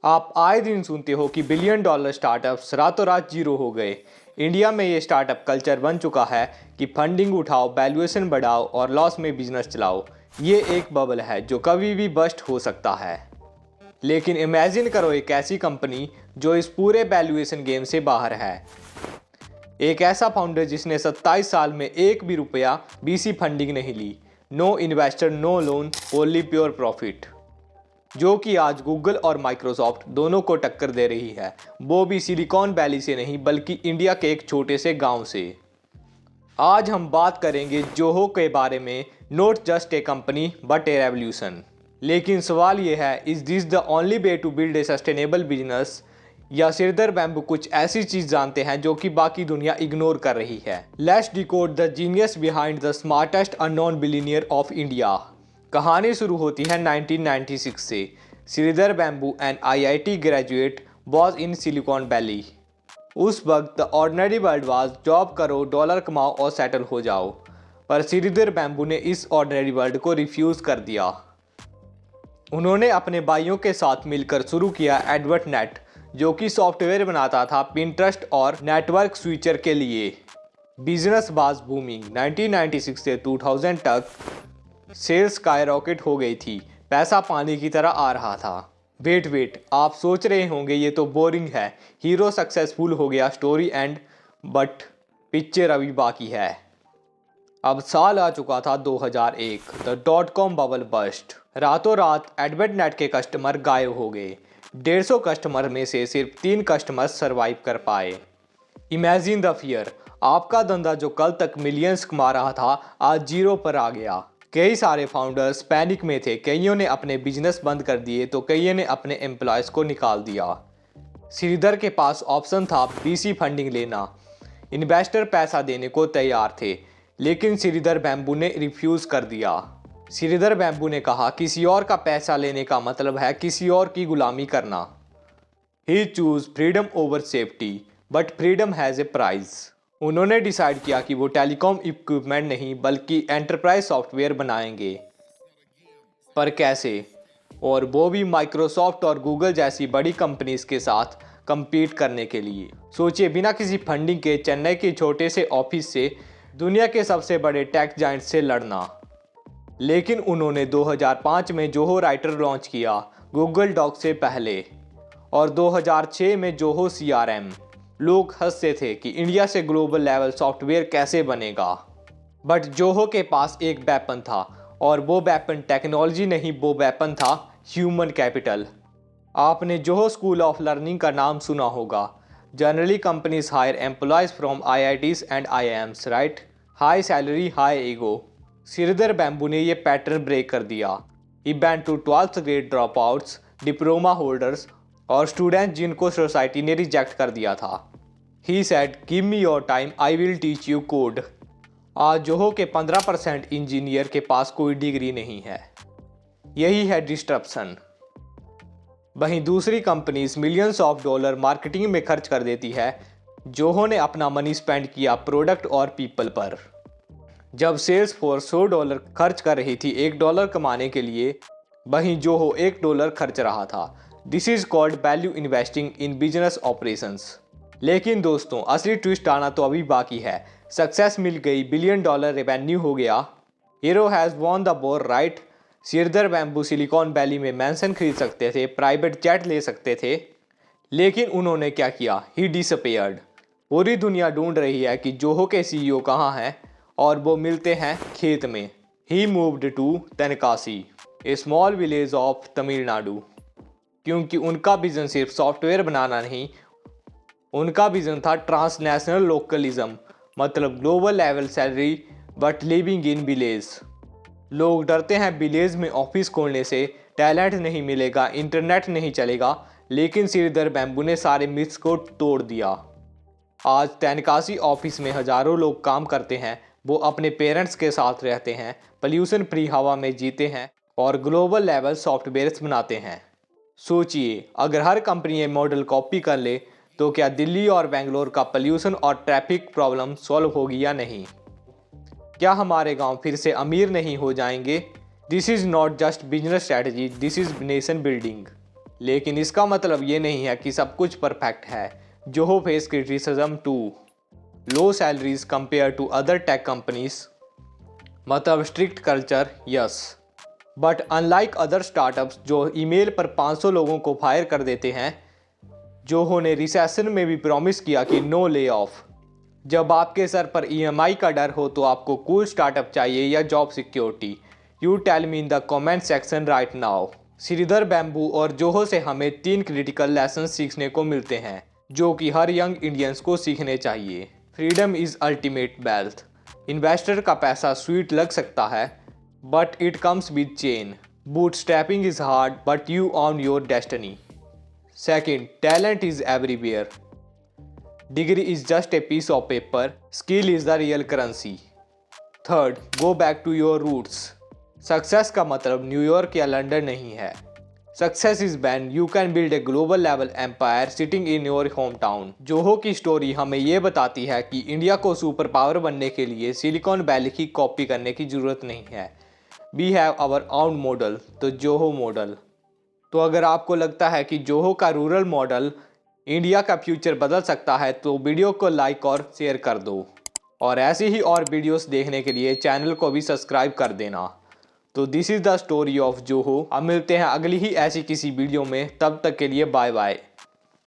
आप आए दिन सुनते हो कि बिलियन डॉलर स्टार्टअप्स रातों रात जीरो हो गए। इंडिया में ये स्टार्टअप कल्चर बन चुका है कि फंडिंग उठाओ, वैल्यूएशन बढ़ाओ और लॉस में बिजनेस चलाओ। ये एक बबल है जो कभी भी बस्ट हो सकता है। लेकिन इमेजिन करो एक ऐसी कंपनी जो इस पूरे वैल्यूएशन गेम से बाहर है। एक ऐसा फाउंडर जिसने 27 साल में एक भी रुपया बीसी फंडिंग नहीं ली। No investor, no loan, only pure profit. जो कि आज गूगल और माइक्रोसॉफ्ट दोनों को टक्कर दे रही है, वो भी सिलिकॉन वैली से नहीं बल्कि इंडिया के एक छोटे से गांव से। आज हम बात करेंगे जोहो के बारे में, not just a company but a revolution. लेकिन सवाल ये है, is this the only way to build a sustainable business, या सिरदर्द बैम्बू कुछ ऐसी चीज जानते हैं जो कि बाकी दुनिया इग्नोर कर रही है। Let's decode the genius behind the smartest unknown billionaire of India. कहानी शुरू होती है 1996 से। Sridhar Vembu an IIT graduate was in Silicon Valley. उस वक्त the ordinary world was job करो, डॉलर कमाओ और सेटल हो जाओ। पर श्रीधर बैम्बू ने इस ऑर्डिनरी वर्ल्ड को रिफ्यूज़ कर दिया। उन्होंने अपने भाइयों के साथ मिलकर शुरू किया एडवर्ड नेट, जो कि सॉफ्टवेयर बनाता था पिंटरेस्ट और नेटवर्क स्विचर के लिए। Business was booming. 1996 से 2000 तक सेल्स स्काईरॉकेट हो गई थी, पैसा पानी की तरह आ रहा था। वेट, आप सोच रहे होंगे ये तो बोरिंग है, हीरो सक्सेसफुल हो गया, स्टोरी एंड, बट पिक्चर अभी बाकी है। अब साल आ चुका था 2001। The dot com bubble bust. रातों रात एडवर्ड नेट के कस्टमर गायब हो गए। 150 कस्टमर में से सिर्फ 3 कस्टमर सरवाइव कर पाए। Imagine the fear. आपका धंधा जो कल तक मिलियंस कमा रहा था आज जीरो पर आ गया। कई सारे फाउंडर्स पैनिक में थे। कईयों ने अपने बिजनेस बंद कर दिए तो कईयों ने अपने एम्प्लॉयज को निकाल दिया। श्रीधर के पास ऑप्शन था बीसी फंडिंग लेना। इन्वेस्टर पैसा देने को तैयार थे, लेकिन श्रीधर बैम्बू ने रिफ्यूज़ कर दिया। श्रीधर बैम्बू ने कहा, किसी और का पैसा लेने का मतलब है किसी और की गुलामी करना। He choose freedom over safety, but freedom has a price. उन्होंने डिसाइड किया कि वो टेलीकॉम इक्विपमेंट नहीं बल्कि एंटरप्राइज सॉफ्टवेयर बनाएंगे। पर कैसे? और वो भी माइक्रोसॉफ्ट और गूगल जैसी बड़ी कंपनीज के साथ compete करने के लिए। सोचिए, बिना किसी फंडिंग के चेन्नई के छोटे से ऑफिस से दुनिया के सबसे बड़े टेक जाइंट से लड़ना। लेकिन उन्होंने 2005 में जोहो राइटर लॉन्च किया, गूगल डॉक से पहले, और 2006 में जोहो CRM। लोग हंसते थे कि इंडिया से ग्लोबल लेवल सॉफ्टवेयर कैसे बनेगा। बट जोहो के पास एक वेपन था, और वो वेपन टेक्नोलॉजी नहीं, वो वेपन था ह्यूमन कैपिटल। आपने जोहो स्कूल ऑफ लर्निंग का नाम सुना होगा। Generally companies hire employees from IITs and IIMs, right? High salary, high ego. Sridhar Vembu ने ये पैटर्न ब्रेक कर दिया। He ban to 12th grade dropouts, diploma holders और स्टूडेंट जिनको सोसाइटी ने रिजेक्ट कर दिया था। He said, give me your time, I will teach you code. आज जोहो के 15% इंजीनियर के पास कोई डिग्री नहीं है। यही है डिस्ट्रप्शन। वहीं दूसरी companies millions of dollar marketing में खर्च कर देती है। जोहो ने अपना मनी स्पेंड किया प्रोडक्ट और पीपल पर। जब सेल्स फोर्स $100 खर्च कर रही थी $1 कमाने के लिए, वहीं जोहो $1 खर्च रहा था। This is called value investing in business operations. लेकिन दोस्तों, असली ट्विस्ट आना तो अभी बाकी है। सक्सेस मिल गई, $1 बिलियन रेवेन्यू हो गया, hero has won the war, right? Sridhar Vembu Silicon Valley में मैंसन खरीद सकते थे, प्राइवेट जेट ले सकते थे, लेकिन उन्होंने क्या किया? ही डिसअपीयर्ड। पूरी दुनिया ढूंढ रही है कि जोहो के CEO कहाँ हैं, और वो मिलते हैं खेत में। He moved to Tenkasi, a small village of Tamil Nadu. क्योंकि उनका विजन सिर्फ सॉफ्टवेयर बनाना नहीं, उनका विजन था ट्रांसनेशनल लोकलिज्म, मतलब global level salary but living in village. लोग डरते हैं विलेज में ऑफिस खोलने से, टैलेंट नहीं मिलेगा, इंटरनेट नहीं चलेगा, लेकिन श्रीधर बैम्बू ने सारे मिथ्स को तोड़ दिया। आज तेनकासी ऑफिस में हजारों लोग काम करते हैं। वो अपने पेरेंट्स के साथ रहते हैं, पोल्यूशन फ्री हवा में जीते हैं और ग्लोबल लेवल सॉफ्टवेयर्स बनाते हैं। सोचिए, अगर हर कंपनी ये मॉडल कॉपी कर ले तो क्या दिल्ली और बेंगलोर का पोल्यूशन और ट्रैफिक प्रॉब्लम सॉल्व होगी या नहीं? क्या हमारे गांव फिर से अमीर नहीं हो जाएंगे? This is not just business strategy, this is nation building. लेकिन इसका मतलब ये नहीं है कि सब कुछ परफेक्ट है। Zoho face criticism to low salaries compare to other tech companies, मतलब strict culture yes, but unlike other startups जो ईमेल पर 500 लोगों को फायर कर देते हैं, जोहो ने रिसेशन में भी प्रॉमिस किया कि नो ले ऑफ। जब आपके सर पर EMI का डर हो तो आपको कूल स्टार्टअप चाहिए या job security? You tell me in the comment section right now. Sridhar Vembu और जोहो से हमें 3 क्रिटिकल लेसन सीखने को मिलते हैं जो कि हर यंग इंडियंस को सीखने चाहिए। Freedom is ultimate wealth. Investor का पैसा स्वीट लग सकता है but it comes with chain. Bootstrapping is hard but you on your destiny. Second, talent is everywhere. Degree is just a piece of paper. Skill is the real currency. Third, go back to your roots. Success का मतलब New York या London नहीं है। Success is when you can build a global level empire sitting in your hometown. Zoho की story हमें ये बताती है कि इंडिया को सुपर पावर बनने के लिए सिलिकॉन वैली की कॉपी करने की ज़रूरत नहीं है। We have our own model, तो जोहो मॉडल। तो अगर आपको लगता है कि जोहो का रूरल मॉडल इंडिया का फ्यूचर बदल सकता है तो वीडियो को लाइक और शेयर कर दो, और ऐसी ही और वीडियोस देखने के लिए चैनल को भी सब्सक्राइब कर देना। तो this is the story of Zoho. अब मिलते हैं अगली ही ऐसी किसी वीडियो में, तब तक के लिए बाय बाय।